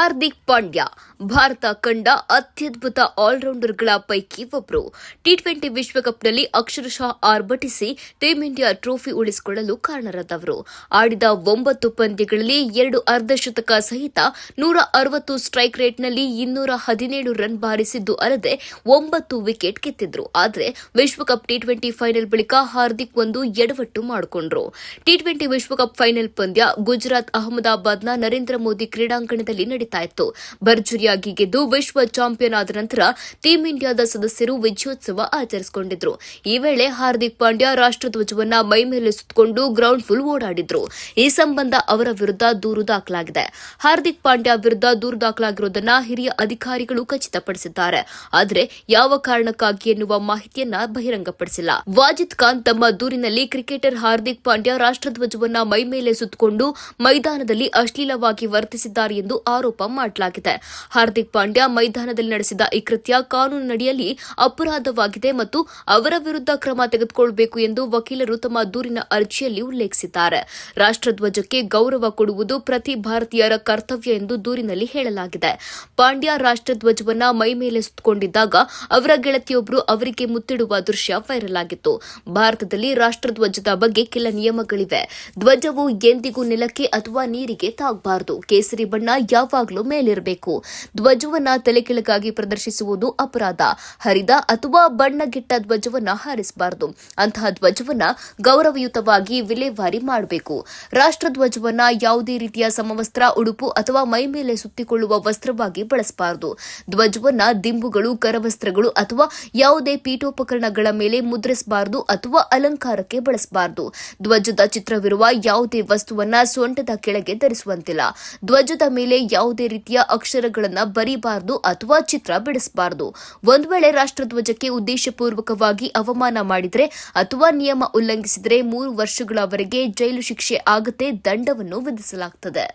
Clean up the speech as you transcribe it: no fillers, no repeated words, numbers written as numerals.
ಹಾರ್ದಿಕ್ ಪಾಂಡ್ಯ ಭಾರತ ಕಂಡ ಅತ್ಯದ್ಭುತ ಆಲ್ರೌಂಡರ್ಗಳ ಪೈಕಿ ಒಬ್ಬರು. ಟಿ20 ವಿಶ್ವಕಪ್ನಲ್ಲಿ ಅಕ್ಷರಶಃ ಆರ್ಭಟಿಸಿ ಟೀಂ ಇಂಡಿಯಾ ಟ್ರೋಫಿ ಉಳಿಸಿಕೊಳ್ಳಲು ಕಾರಣರಾದವರು. ಆಡಿದ 9 ಪಂದ್ಯಗಳಲ್ಲಿ 2 ಅರ್ಧಶತಕ ಸಹಿತ 160 ಸ್ಟ್ರೈಕ್ ರೇಟ್ನಲ್ಲಿ 217 ರನ್ ಬಾರಿಸಿದ್ದು ಅಲ್ಲದೆ 9 ವಿಕೆಟ್ ಕಿತ್ತಿದ್ರು. ಆದರೆ ವಿಶ್ವಕಪ್ ಟಿ20 ಫೈನಲ್ ಬಳಿಕ ಹಾರ್ದಿಕ್ ಒಂದು ಎಡವಟ್ಟು ಮಾಡಿಕೊಂಡ್ರು. ಟಿ20 ವಿಶ್ವಕಪ್ ಫೈನಲ್ ಪಂದ್ಯ ಗುಜರಾತ್ ಅಹಮದಾಬಾದ್ನ ನರೇಂದ್ರ ಮೋದಿ ಕ್ರೀಡಾಂಗಣದಲ್ಲಿ ನಡೀತಾ ಇತ್ತು. ಭರ್ಜರಿಯಾಗಿ ಗೆದ್ದು ವಿಶ್ವ ಚಾಂಪಿಯನ್ ಆದ ನಂತರ ಟೀಂ ಇಂಡಿಯಾದ ಸದಸ್ಯರು ವಿಜಯೋತ್ಸವ ಆಚರಿಸಿಕೊಂಡಿದ್ರು. ಈ ವೇಳೆ ಹಾರ್ದಿಕ್ ಪಾಂಡ್ಯ ರಾಷ್ಟ್ರಧ್ವಜವನ್ನ ಮೈಮೇಲೆ ಸುತ್ತಕೊಂಡು ಗ್ರೌಂಡ್ ಫುಲ್ ಓಡಾಡಿದ್ರು. ಈ ಸಂಬಂಧ ಅವರ ವಿರುದ್ಧ ದೂರು ದಾಖಲಾಗಿದೆ. ಹಾರ್ದಿಕ್ ಪಾಂಡ್ಯ ವಿರುದ್ಧ ದೂರು ದಾಖಲಾಗಿರುವುದನ್ನು ಹಿರಿಯ ಅಧಿಕಾರಿಗಳು ಖಚಿತಪಡಿಸಿದ್ದಾರೆ. ಆದರೆ ಯಾವ ಕಾರಣಕ್ಕಾಗಿ ಎನ್ನುವ ಮಾಹಿತಿಯನ್ನ ಬಹಿರಂಗಪಡಿಸಿಲ್ಲ. ವಾಜಿದ್ ಖಾನ್ ತಮ್ಮ ದೂರಿನಲ್ಲಿ ಕ್ರಿಕೆಟರ್ ಹಾರ್ದಿಕ್ ಪಾಂಡ್ಯ ರಾಷ್ಟ್ರಧ್ವಜವನ್ನ ಮೈಮೇಲೆ ಸುತ್ತಕೊಂಡು ಮೈದಾನದಲ್ಲಿ ಅಶ್ಲೀಲವಾಗಿ ವರ್ತಿಸಿದ್ದಾರೆ ಎಂದು ಆರೋಪ ಮಾಡಲಾಗಿದೆ. ಹಾರ್ದಿಕ್ ಪಾಂಡ್ಯ ಮೈದಾನದಲ್ಲಿ ನಡೆಸಿದ ಈ ಕೃತ್ಯ ಕಾನೂನಿನಡಿಯಲ್ಲಿ ಅಪರಾಧವಾಗಿದೆ ಮತ್ತು ಅವರ ವಿರುದ್ಧ ಕ್ರಮ ತೆಗೆದುಕೊಳ್ಳಬೇಕು ಎಂದು ವಕೀಲರು ತಮ್ಮ ದೂರಿನ ಅರ್ಜಿಯಲ್ಲಿ ಉಲ್ಲೇಖಿಸಿದ್ದಾರೆ. ರಾಷ್ಟ್ರಧ್ವಜಕ್ಕೆ ಗೌರವ ಕೊಡುವುದು ಪ್ರತಿ ಭಾರತೀಯರ ಕರ್ತವ್ಯ ಎಂದು ದೂರಿನಲ್ಲಿ ಹೇಳಲಾಗಿದೆ. ಪಾಂಡ್ಯ ರಾಷ್ಟ್ರಧ್ವಜವನ್ನ ಮೈಮೇಲೆ ಸುತ್ತಕೊಂಡಿದ್ದಾಗ ಅವರ ಗೆಳತಿಯೊಬ್ಬರು ಅವರಿಗೆ ಮುತ್ತಿಡುವ ದೃಶ್ಯ ವೈರಲ್ ಆಗಿತ್ತು. ಭಾರತದಲ್ಲಿ ರಾಷ್ಟ್ರಧ್ವಜದ ಬಗ್ಗೆ ಕೆಲ ನಿಯಮಗಳಿವೆ. ಧ್ವಜವು ಎಂದಿಗೂ ನೆಲಕ್ಕೆ ಅಥವಾ ನೀರಿಗೆ ತಾಗಬಾರದು. ಕೇಸರಿ ಬಣ್ಣ ಯಾವಾಗಲೂ ಮೇಲಿರಬೇಕು. ಧ್ವಜವನ್ನ ತಲೆಕೆಳಗಾಗಿ ಪ್ರದರ್ಶಿಸುವುದು ಅಪರಾಧ. ಹರಿದ ಅಥವಾ ಬಣ್ಣಗೆಟ್ಟ ಧ್ವಜವನ್ನ ಹಾರಿಸಬಾರದು. ಅಂತಹ ಧ್ವಜವನ್ನ ಗೌರವಯುತವಾಗಿ ವಿಲೇವಾರಿ ಮಾಡಬೇಕು. ರಾಷ್ಟ್ರಧ್ವಜವನ್ನ ಯಾವುದೇ ರೀತಿಯ ಸಮವಸ್ತ್ರ, ಉಡುಪು ಅಥವಾ ಮೈಮೇಲೆ ಸುತ್ತಿಕೊಳ್ಳುವ ವಸ್ತ್ರವಾಗಿ ಬಳಸಬಾರದು. ಧ್ವಜವನ್ನ ದಿಂಬುಗಳು, ಕರವಸ್ತ್ರಗಳು ಅಥವಾ ಯಾವುದೇ ಪೀಠೋಪಕರಣಗಳ ಮೇಲೆ ಮುದ್ರಿಸಬಾರದು ಅಥವಾ ಅಲಂಕಾರಕ್ಕೆ ಬಳಸಬಾರದು. ಧ್ವಜದ ಚಿತ್ರವಿರುವ ಯಾವುದೇ ವಸ್ತುವನ್ನ ಸೊಂಟದ ಕೆಳಗೆ ಧರಿಸುವಂತಿಲ್ಲ. ಧ್ವಜದ ಮೇಲೆ ಯಾವುದೇ ರೀತಿಯ ಅಕ್ಷರಗಳನ್ನು ಬರೀಬಾರದು ಅಥವಾ ಚಿತ್ರ ಬಿಡಿಸಬಾರದು. ಒಂದು ವೇಳೆ ರಾಷ್ಟ್ರಧ್ವಜಕ್ಕೆ ಉದ್ದೇಶಪೂರ್ವಕವಾಗಿ ಅವಮಾನ ಮಾಡಿದರೆ ಅಥವಾ ನಿಯಮ ಉಲ್ಲಂಘಿಸಿದರೆ 3 ವರ್ಷಗಳವರೆಗೆ ಜೈಲು ಶಿಕ್ಷೆ ಆಗದೆ ದಂಡವನ್ನು ವಿಧಿಸಲಾಗುತ್ತದೆ.